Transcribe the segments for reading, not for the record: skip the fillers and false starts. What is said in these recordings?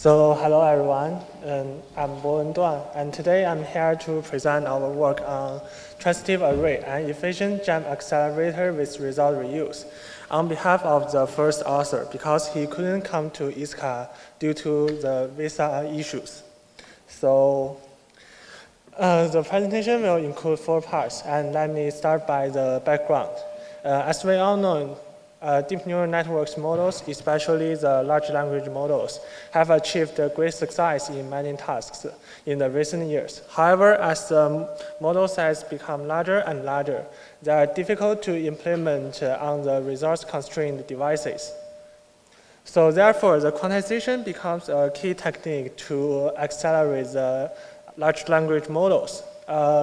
So hello everyone, I'm Bowen Duan, and today I'm here to present our work on transitive array and efficient GEMM accelerator with result reuse on behalf of the first author because he couldn't come to ISCA due to the visa issues. So the presentation will include 4 parts, and let me start by the background. As we all know, deep neural networks models, especially the large language models, have achieved great success in many tasks in the recent years. However, as the model size become larger and larger, they are difficult to implement on the resource-constrained devices. So therefore, the quantization becomes a key technique to accelerate the large language models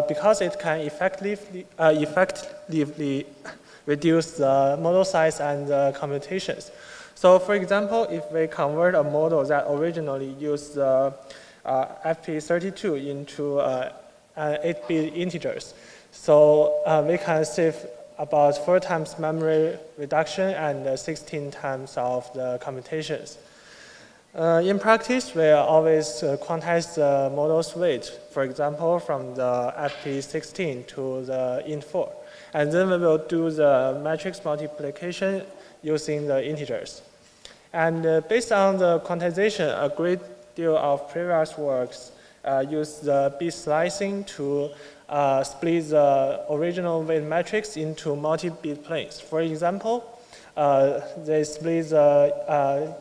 because it can effectively reduce the model size and the computations. So for example, if we convert a model that originally used FP32 into 8-bit integers, so we can save about 4 times memory reduction and 16 times of the computations. In practice, we always quantize the model's weight, for example, from the FP16 to the int4. And then we will do the matrix multiplication using the integers. And based on the quantization, a great deal of previous works use the bit slicing to split the original weight matrix into multi-bit planes. For example, they split the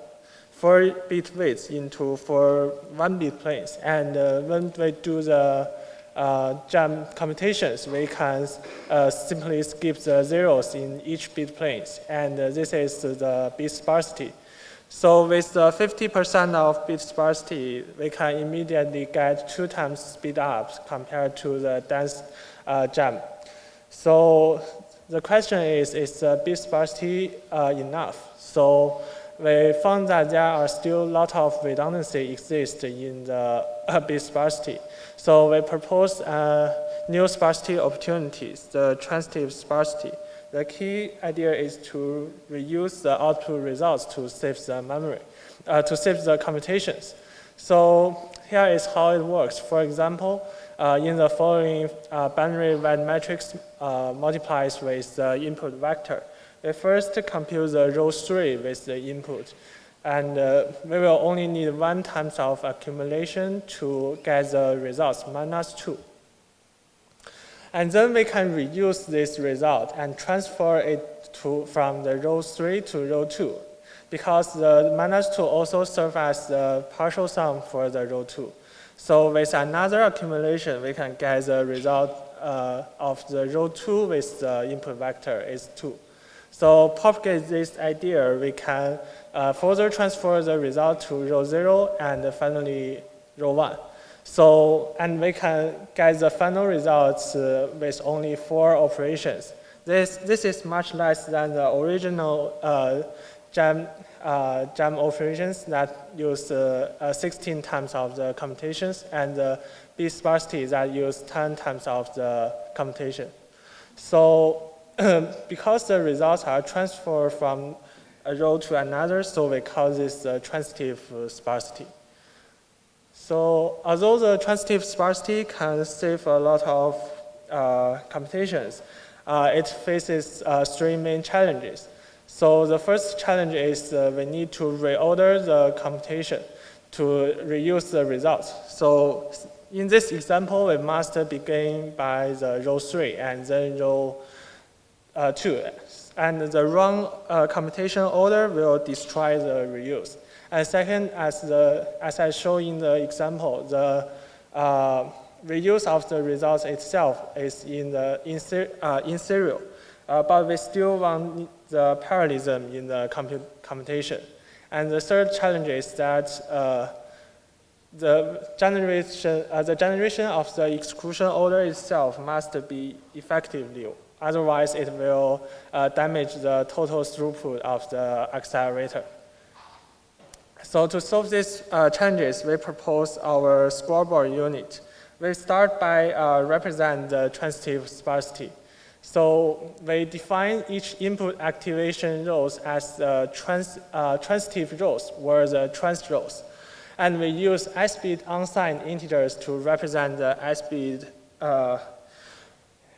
4-bit weights into 4 1-bit planes. And when we do the GEMM computations, we can simply skip the zeros in each bit planes, and this is the bit sparsity. So with 50% of bit sparsity, we can immediately get 2 times speed up compared to the dense GEMM. So the question is the bit sparsity enough? So we found that there are still a lot of redundancy exists in the bit sparsity. So we propose new sparsity opportunities, the transitive sparsity. The key idea is to reuse the output results to save the memory, to save the computations. So here is how it works. For example, in the following binary weight matrix multiplies with the input vector. We first compute the row 3 with the input. And we will only need 1 times of accumulation to get the results, -2. And then we can reuse this result and transfer it from the row 3 to row 2, because the -2 also serves as the partial sum for the row 2. So with another accumulation, we can get the result of the row 2 with the input vector is 2. So propagate this idea, we can further transfer the result to row 0 and finally row 1. So, and we can get the final results with only 4 operations. This is much less than the original GEMM operations that use 16 times of the computations and the bit sparsity that use 10 times of the computation. So because the results are transferred from a row to another, so we call this transitive sparsity. So although the transitive sparsity can save a lot of computations, it faces 3 main challenges. So the first challenge is we need to reorder the computation to reuse the results. So in this example, we must begin by the row 3 and then row 2, and the wrong computation order will destroy the reuse. And second, as I show in the example, the reuse of the results itself is in serial, but we still want the parallelism in the computation. And the third challenge is that the generation of the exclusion order itself must be effectively. Otherwise, it will damage the total throughput of the accelerator. So to solve these challenges, we propose our scoreboard unit. We start by represent the transitive sparsity. So we define each input activation rows as the transitive rows or the trans rows. And we use high-speed unsigned integers to represent the high-speed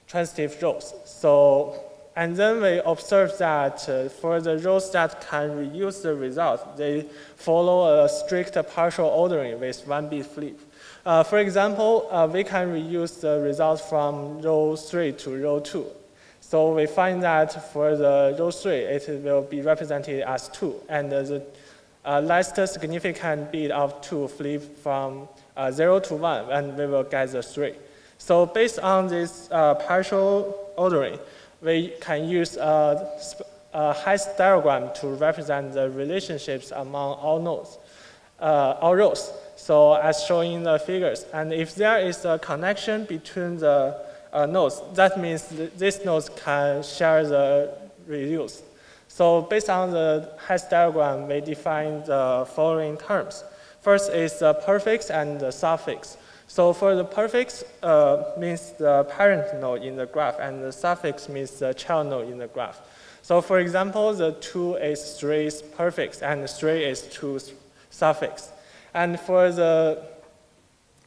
transitive rows. So, and then we observe that for the rows that can reuse the result, they follow a strict partial ordering with 1-bit flip. For example, we can reuse the result from row 3 to row 2. So we find that for the row 3, it will be represented as 2, and the last significant bit of 2 flip from 0 to 1, and we will get the 3. So based on this partial ordering, we can use a Hess diagram to represent the relationships among all nodes, all rows. So as shown in the figures, and if there is a connection between the nodes, that means these nodes can share the reuse. So based on the Hess diagram, we define the following terms. First is the prefix and the suffix. So for the prefix means the parent node in the graph, and the suffix means the child node in the graph. So for example, the 2 is 3's prefix, and 3 is 2's suffix. And for the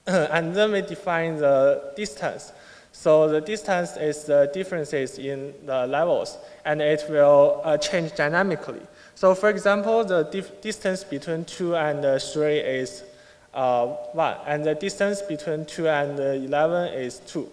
and then we define the distance. So the distance is the differences in the levels, and it will change dynamically. So for example, the distance between 2 and 3 is 1, and the distance between 2 and 11 is 2.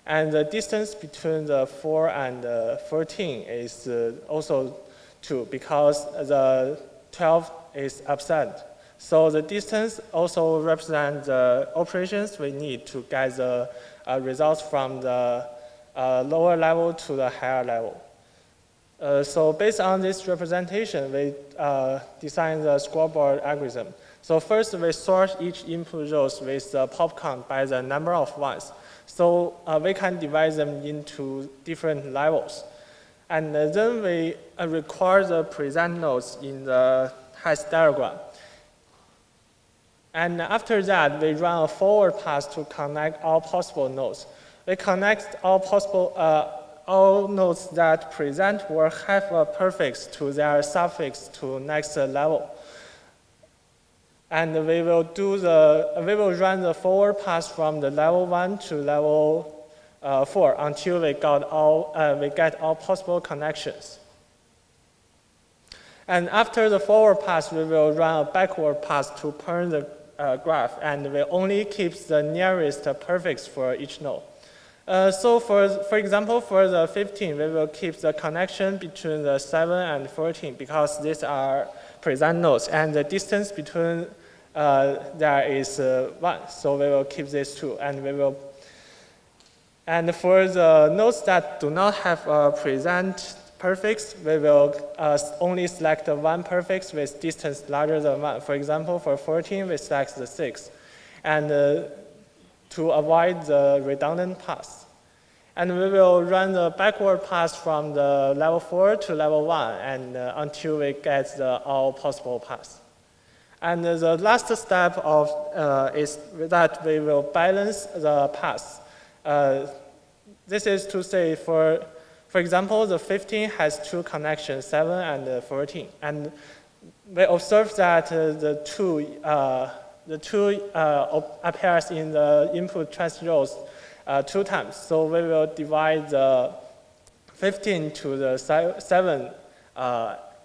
And the distance between the 4 and 14 is also 2, because the 12 is absent. So the distance also represents the operations we need to get the results from the lower level to the higher level. So based on this representation, we design the scoreboard algorithm. So first, we sort each input rows with the pop count by the number of ones. So we can divide them into different levels. And then we record the present nodes in the Hess diagram. And after that, we run a forward pass to connect all possible nodes. We connect all nodes that present or have a prefix to their suffix to next level. And we will run the forward pass from the level 1 to level 4 until we get all possible connections. And after the forward pass, we will run a backward pass to turn the graph, and we only keep the nearest prefix for each node. So for example, for the 15, we will keep the connection between the 7 and 14 because these are present nodes, and the distance between there is 1. So we will keep these 2, and for the nodes that do not have a present prefix, we will only select one prefix with distance larger than 1. For example, for 14, we select the 6, and to avoid the redundant pass. And we will run the backward pass from the level 4 to level 1 and until we get the all possible paths. And the last step is that we will balance the paths. This is to say, for example, the 15 has 2 connections, 7 and 14. And we observe that the 2 appears in the input trans rows 2 times. So we will divide the 15 to the 7,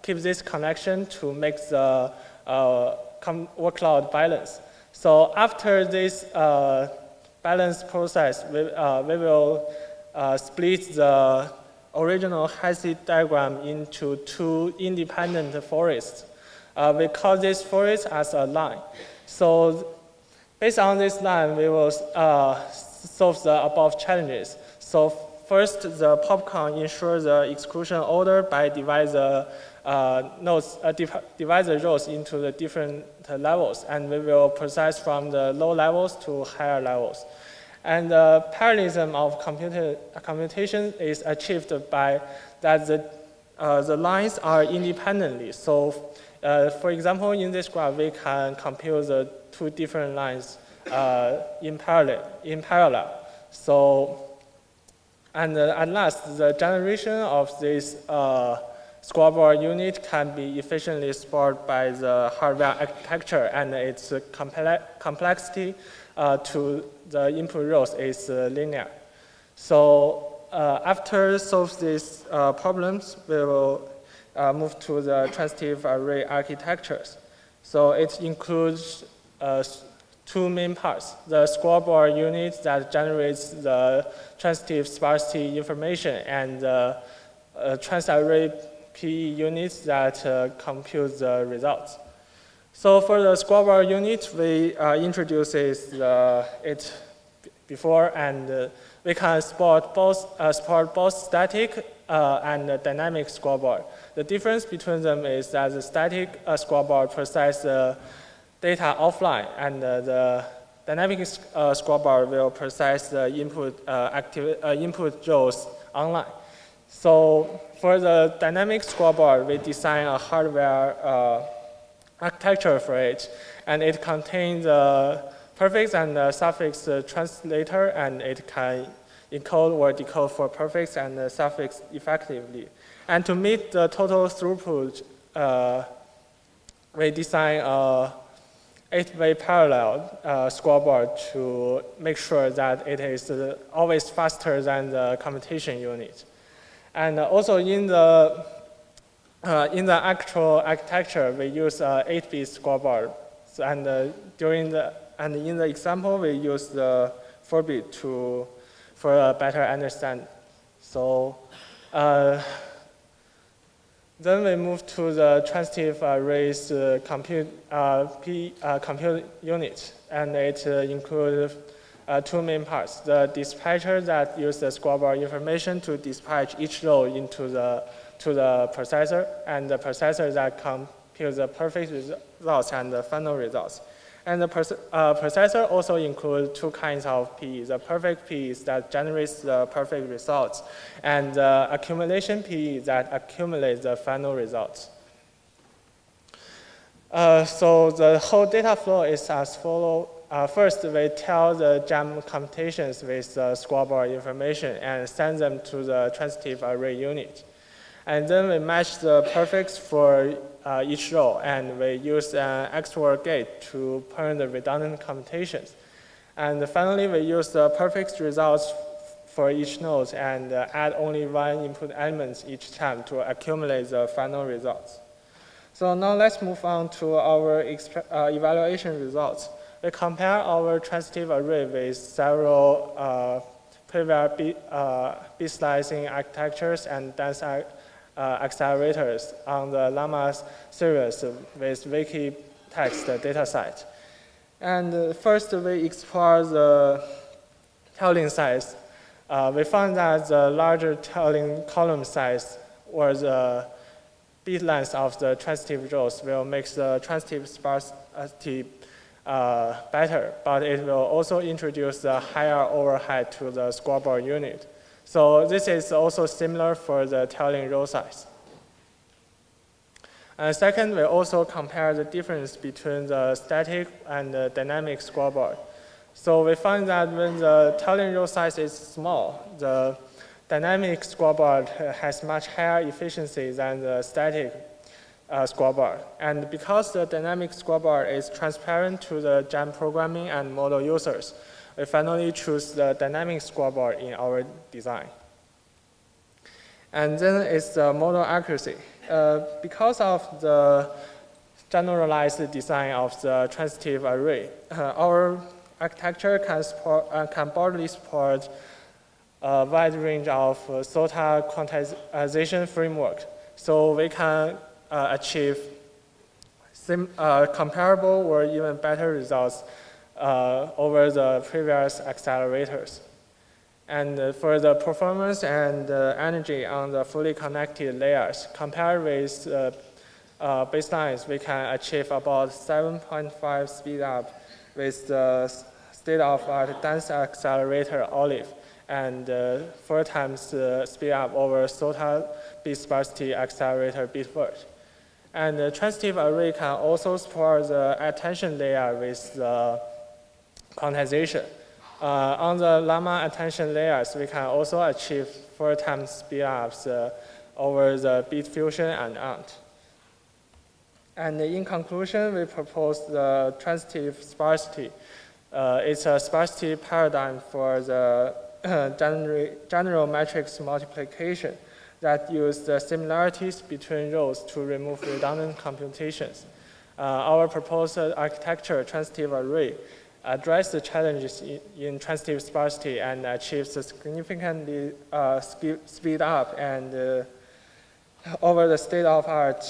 keep this connection to make the workload balance. So after this balance process, we will split the original Hess diagram into 2 independent forests. We call this forest as a line. So based on this line, we will solve the above challenges. So first, the popcorn ensures the exclusion order by divide the rows into the different levels, and we will process from the low levels to higher levels. And the parallelism of computation is achieved by that the lines are independently. So for example, in this graph, we can compute the 2 different lines in parallel. So, and at last, the generation of this scoreboard unit can be efficiently supported by the hardware architecture, and its complexity to the input rows is linear. So after solve these problems, we will move to the transitive array architectures. So it includes two main parts: the scoreboard unit that generates the transitive sparsity information, and the trans-array PE units that compute the results. So for the scoreboard unit, we introduced it before, and we can support both static and dynamic scoreboard. The difference between them is that the static scoreboard processes the data offline, and the dynamic scoreboard will process the input rows online. So for the dynamic scoreboard, we design a hardware architecture for it, and it contains the prefix and suffix translator, and it can encode or decode for prefix and suffix effectively. And to meet the total throughput, we design a 8-way parallel scoreboard to make sure that it is always faster than the computation unit. And also in the actual architecture, we use 8-bit scoreboard, and in the example, we use the 4-bit for a better understanding. So then we move to the transitive arrays compute unit, and it includes two main parts: the dispatcher that uses the scoreboard information to dispatch each row to the processor, and the processor that computes the perfect results and the final results. And the processor also includes two kinds of PEs: the perfect PEs that generates the perfect results, and the accumulation PE that accumulates the final results. So the whole data flow is as follows. First, we tell the GEMM computations with the scoreboard information and send them to the transitive array unit. And then we match the perfects for each row, and we use an XOR gate to print the redundant computations. And finally, we use the perfect results for each node and add only one input element each time to accumulate the final results. So now let's move on to our evaluation results. We compare our transitive array with several previous bit slicing architectures and dense accelerators on the Llama series with wiki text dataset. And first, we explore the telling size. We found that the larger telling column size or the bit length of the transitive rows will make the transitive sparsity better, but it will also introduce a higher overhead to the scoreboard unit. So this is also similar for the telling row size. And second, we also compare the difference between the static and the dynamic scoreboard. So we find that when the telling row size is small, the dynamic scoreboard has much higher efficiency than the static scoreboard. And because the dynamic scoreboard is transparent to the GEMM programming and model users, we finally choose the dynamic scoreboard in our design. And then it's the model accuracy. Because of the generalized design of the transitive array, our architecture can broadly support a wide range of SOTA quantization framework. So we can achieve comparable or even better results over the previous accelerators. And for the performance and energy on the fully connected layers, compared with baselines, we can achieve about 7.5 speed up with the state-of-the-art dense accelerator Olive, and 4 times the speed up over SOTA bit sparsity accelerator Bitword. And the transitive array can also support the attention layer with the quantization. On the Llama attention layers, we can also achieve 4 times speed ups over the bit fusion and ANT. And in conclusion, we propose the transitive sparsity. It's a sparsity paradigm for the general matrix multiplication that use the similarities between rows to remove redundant computations. Our proposed architecture, transitive array, addresses the challenges in transitive sparsity and achieves a significantly speed up and over the state-of-art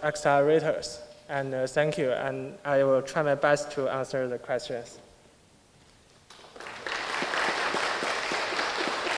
accelerators. And thank you, and I will try my best to answer the questions.